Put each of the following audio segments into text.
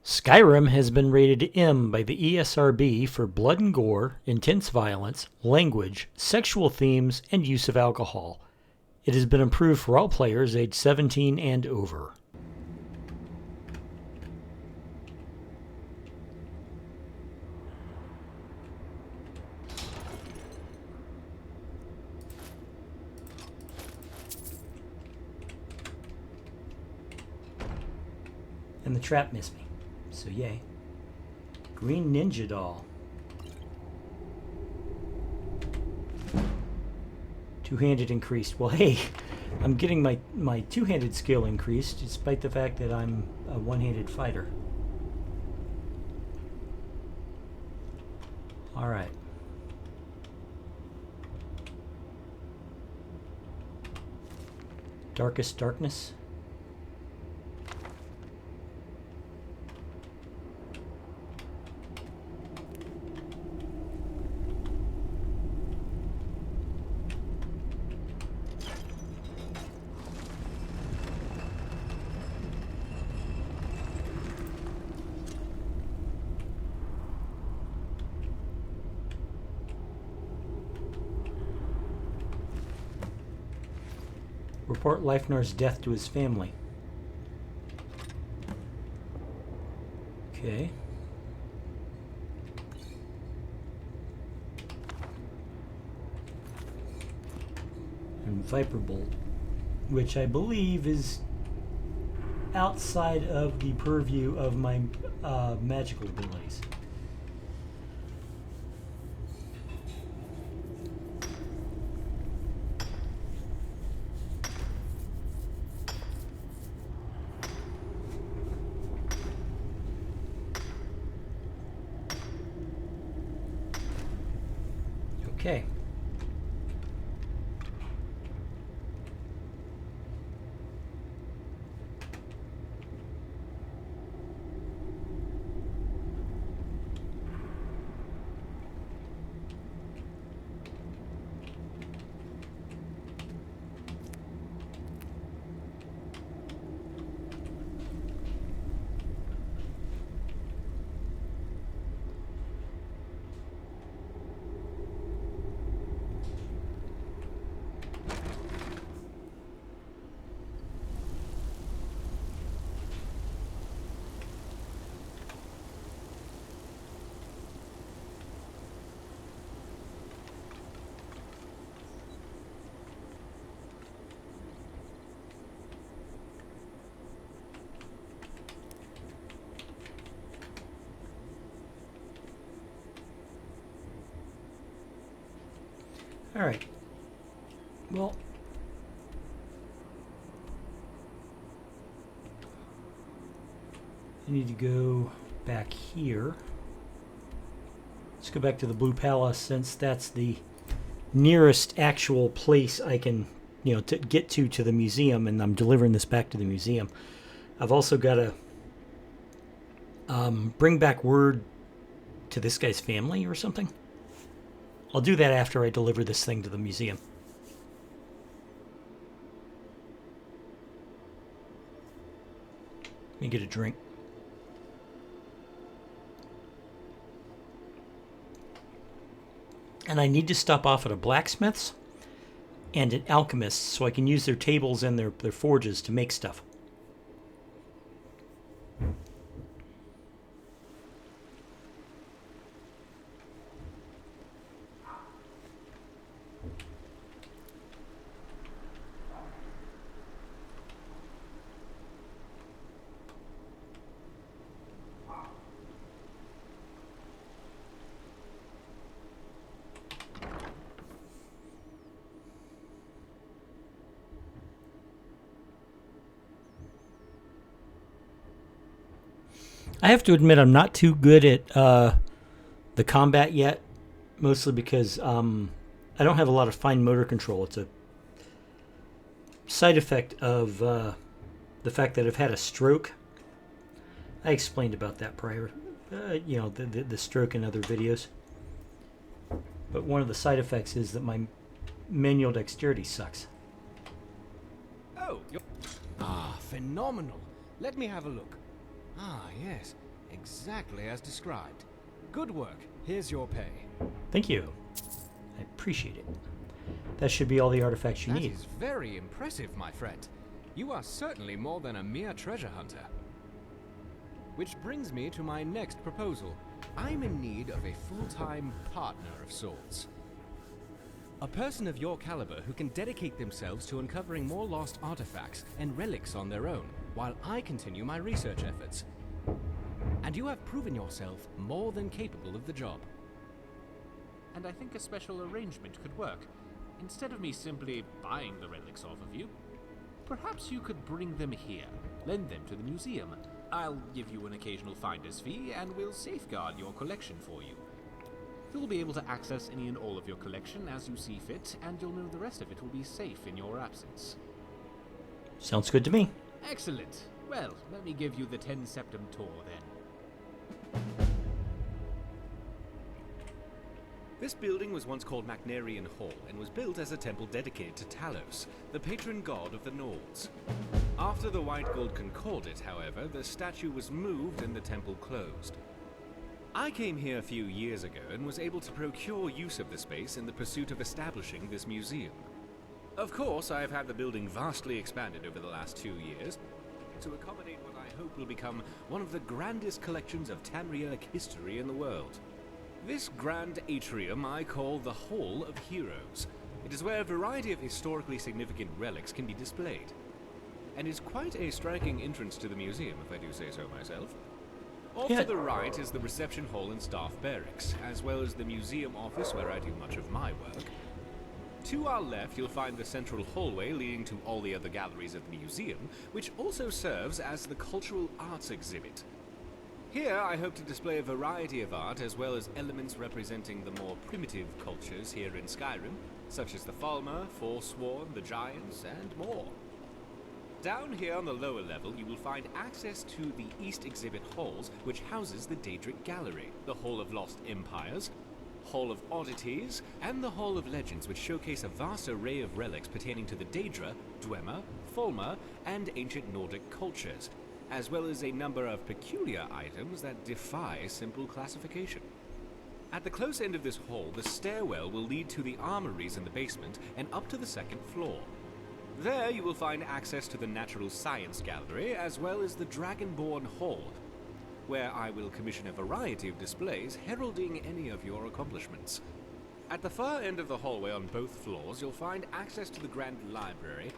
Skyrim has been rated M by the ESRB for blood and gore, intense violence, language, sexual themes, and use of alcohol. It has been approved for all players aged 17 and over. And the trap missed me. So yay. Green Ninja Doll. Two-handed increased. Well, hey, I'm getting my two-handed skill increased despite the fact that I'm a one-handed fighter. All right. Darkest darkness. Report Leifnar's death to his family. Okay. And Viper Bolt, which I believe is outside of the purview of my magical abilities. Okay. All right. Well, you need to go back here. Let's go back to the Blue Palace since that's the nearest actual place I can, to get to the museum, and I'm delivering this back to the museum. I've also got to bring back word to this guy's family or something. I'll do that after I deliver this thing to the museum. Let me get a drink. And I need to stop off at a blacksmith's and an alchemist's so I can use their tables and their forges to make stuff. I have to admit I'm not too good at the combat yet, mostly because I don't have a lot of fine motor control. It's a side effect of the fact that I've had a stroke. I explained about that prior, the stroke in other videos. But one of the side effects is that my manual dexterity sucks. Oh, phenomenal. Let me have a look. Ah, yes. Exactly as described. Good work. Here's your pay. Thank you. I appreciate it. That should be all the artifacts you need. That is very impressive, my friend. You are certainly more than a mere treasure hunter. Which brings me to my next proposal. I'm in need of a full-time partner of sorts. A person of your caliber who can dedicate themselves to uncovering more lost artifacts and relics on their own, while I continue my research efforts. And you have proven yourself more than capable of the job. And I think a special arrangement could work. Instead of me simply buying the relics off of you, perhaps you could bring them here, lend them to the museum. I'll give you an occasional finder's fee, and we'll safeguard your collection for you. You'll be able to access any and all of your collection as you see fit, and you'll know the rest of it will be safe in your absence. Sounds good to me. Excellent. Well, let me give you the 10 Septem tour then. This building was once called Macnarian Hall and was built as a temple dedicated to Talos, the patron god of the Nords. After the White Gold concorded, however, the statue was moved and the temple closed. I came here a few years ago and was able to procure use of the space in the pursuit of establishing this museum. Of course, I have had the building vastly expanded over the last 2 years to accommodate what I hope will become one of the grandest collections of Tamrielic history in the world. This grand atrium I call the Hall of Heroes. It is where a variety of historically significant relics can be displayed, and is quite a striking entrance to the museum, if I do say so myself. Off to the right is the reception hall and staff barracks, as well as the museum office where I do much of my work. To our left, you'll find the central hallway leading to all the other galleries of the museum, which also serves as the cultural arts exhibit. Here, I hope to display a variety of art, as well as elements representing the more primitive cultures here in Skyrim, such as the Falmer, Forsworn, the Giants, and more. Down here on the lower level, you will find access to the East Exhibit Halls, which houses the Daedric Gallery, the Hall of Lost Empires, Hall of Oddities, and the Hall of Legends, which showcase a vast array of relics pertaining to the Daedra, Dwemer, Falmer, and ancient Nordic cultures, as well as a number of peculiar items that defy simple classification. At the close end of this hall, the stairwell will lead to the armories in the basement and up to the second floor. There you will find access to the Natural Science Gallery, as well as the Dragonborn Hall, where I will commission a variety of displays heralding any of your accomplishments. At the far end of the hallway on both floors, you'll find access to the Grand Library,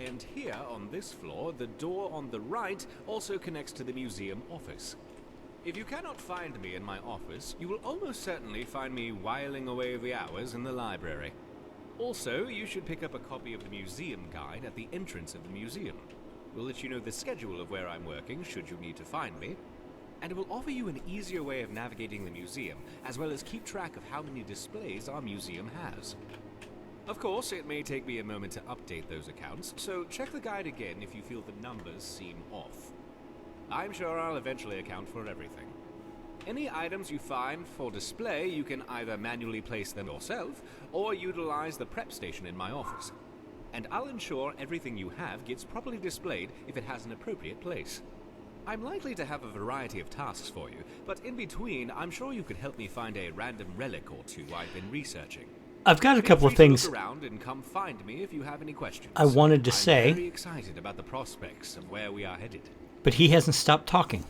and here on this floor, the door on the right also connects to the museum office. If you cannot find me in my office, you will almost certainly find me whiling away the hours in the library. Also, you should pick up a copy of the museum guide at the entrance of the museum. We'll let you know the schedule of where I'm working should you need to find me, and it will offer you an easier way of navigating the museum, as well as keep track of how many displays our museum has. Of course, it may take me a moment to update those accounts, so check the guide again if you feel the numbers seem off. I'm sure I'll eventually account for everything. Any items you find for display, you can either manually place them yourself, or utilize the prep station in my office. And I'll ensure everything you have gets properly displayed if it has an appropriate place. I'm likely to have a variety of tasks for you, but in between, I'm sure you could help me find a random relic or two I've been researching. I've got a couple of things. Look around and come find me if you have any questions. I wanted to say. I'm very excited about the prospects of where we are headed. But he hasn't stopped talking.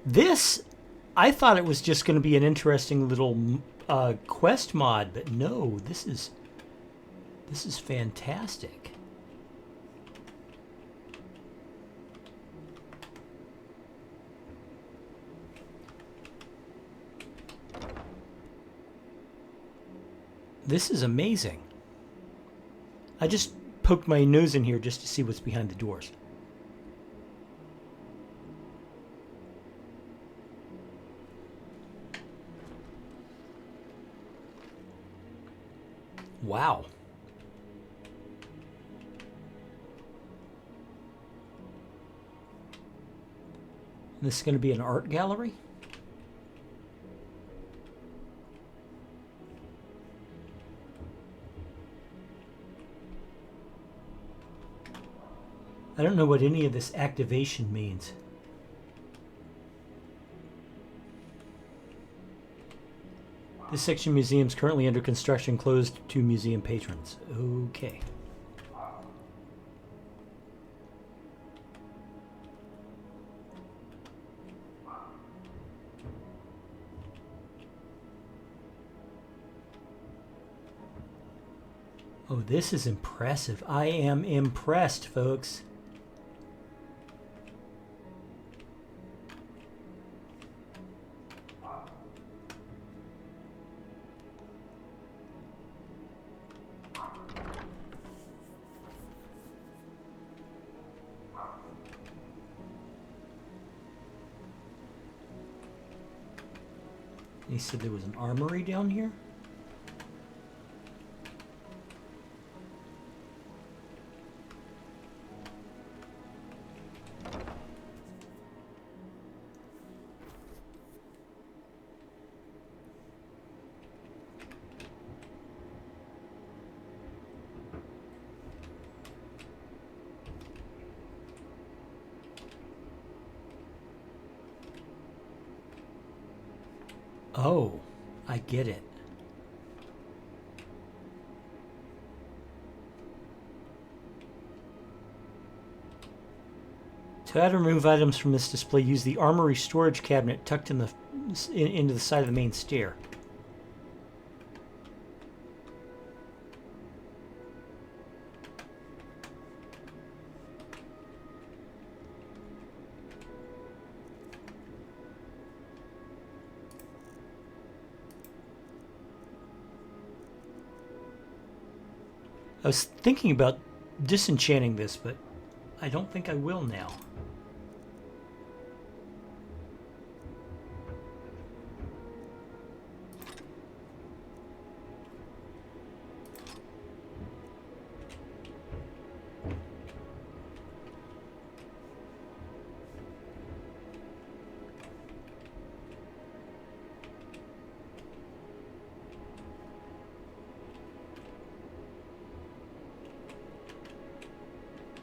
This, I thought it was just going to be an interesting little quest mod, but no, this is fantastic. This is amazing. I just poked my nose in here just to see what's behind the doors. Wow. This is going to be an art gallery? I don't know what any of this activation means. This section museum is currently under construction, closed to museum patrons. Okay. Oh, this is impressive. I am impressed, folks. He said there was an armory down here? Oh, I get it. To add or remove items from this display, use the armory storage cabinet tucked into the side of the main stair. I was thinking about disenchanting this, but I don't think I will now.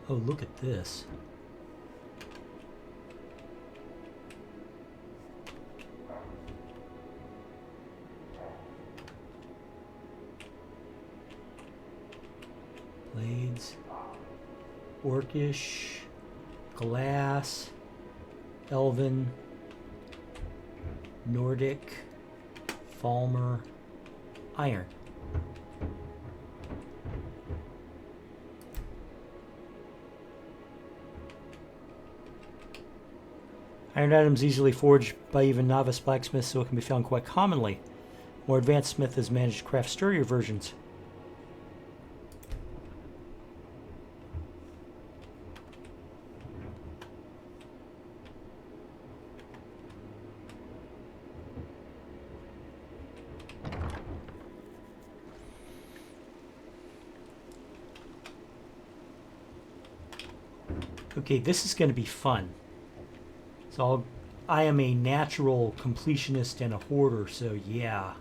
Oh, look at this. Blades. Orcish. Glass. Elven. Nordic. Falmer. Iron. Iron items easily forged by even novice blacksmiths, so it can be found quite commonly. More advanced smith has managed to craft sturdier versions. Okay, this is going to be fun. So I am a natural completionist and a hoarder, so yeah.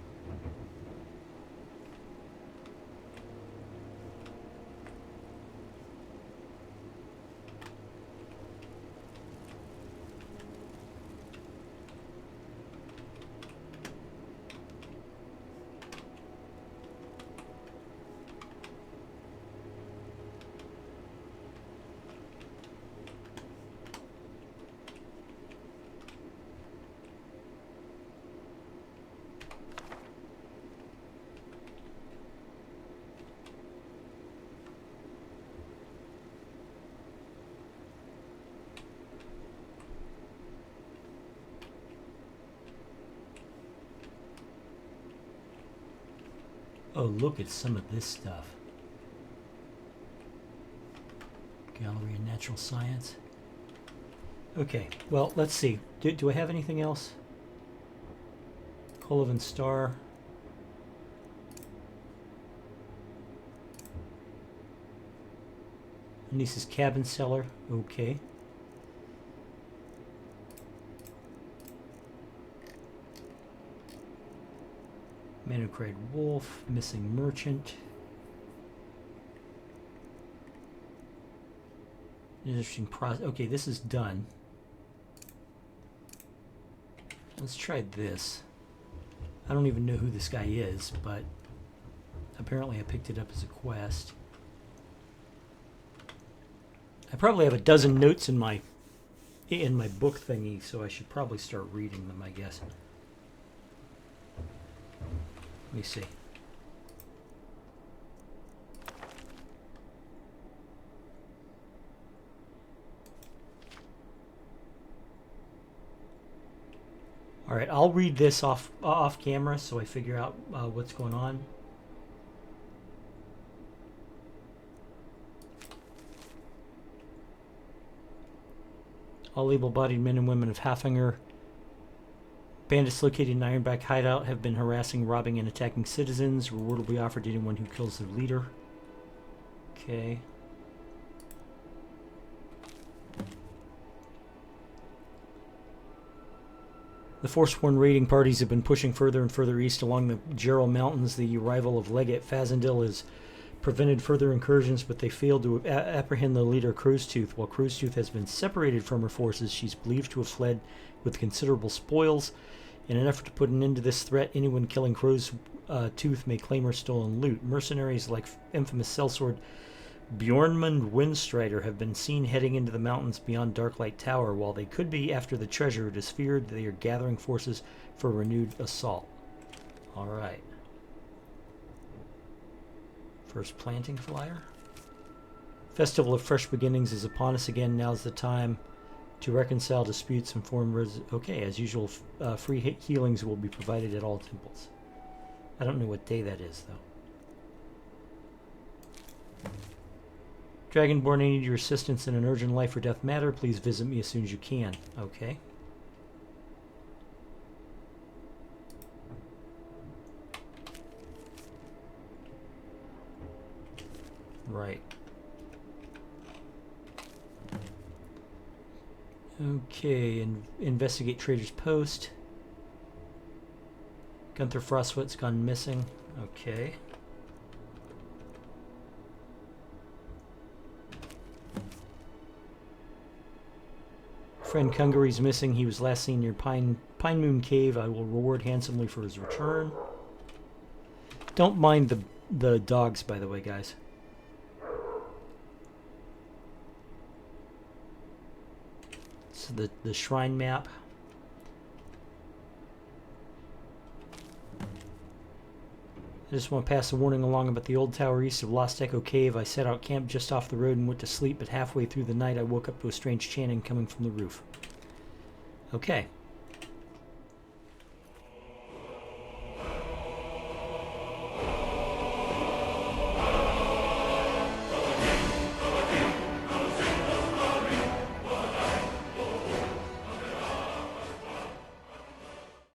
Oh, look at some of this stuff. Gallery of Natural Science. Okay, well, let's see. Do I have anything else? Colvin Star. Niece's Cabin Cellar. Okay. Man Who Cried Wolf, Missing Merchant. Interesting process. Okay, this is done. Let's try this. I don't even know who this guy is, but apparently I picked it up as a quest. I probably have a dozen notes in my book thingy, so I should probably start reading them, I guess. Let me see. All right, I'll read this off camera so I figure out what's going on. All able-bodied men and women of Haffinger, bandits located in Ironback hideout, have been harassing, robbing, and attacking citizens. Reward will be offered to anyone who kills their leader. Okay. The Forsworn raiding parties have been pushing further and further east along the Gerald Mountains. The arrival of Legate Fazendil has prevented further incursions, but they failed to apprehend the leader, Crowstooth. While Crowstooth has been separated from her forces, she's believed to have fled with considerable spoils. In an effort to put an end to this threat, anyone killing Crowstooth may claim her stolen loot. Mercenaries like infamous sellsword Bjornmund Windstrider have been seen heading into the mountains beyond Darklight Tower. While they could be after the treasure, it is feared they are gathering forces for a renewed assault. Alright. First planting flyer. Festival of Fresh Beginnings is upon us again. Now's the time to reconcile disputes and form okay, as usual, free healings will be provided at all temples. I don't know what day that is, though. Dragonborn, I need your assistance in an urgent life or death matter. Please visit me as soon as you can. Okay. Right. Okay, investigate Trader's Post. Gunther Frostfoot's gone missing. Okay. Friend Kungary's missing. He was last seen near Pine Moon Cave. I will reward handsomely for his return. Don't mind the dogs, by the way, guys. So the shrine map. I just want to pass a warning along about the old tower east of Lost Echo Cave. I set out camp just off the road and went to sleep, but halfway through the night I woke up to a strange chanting coming from the roof. Okay.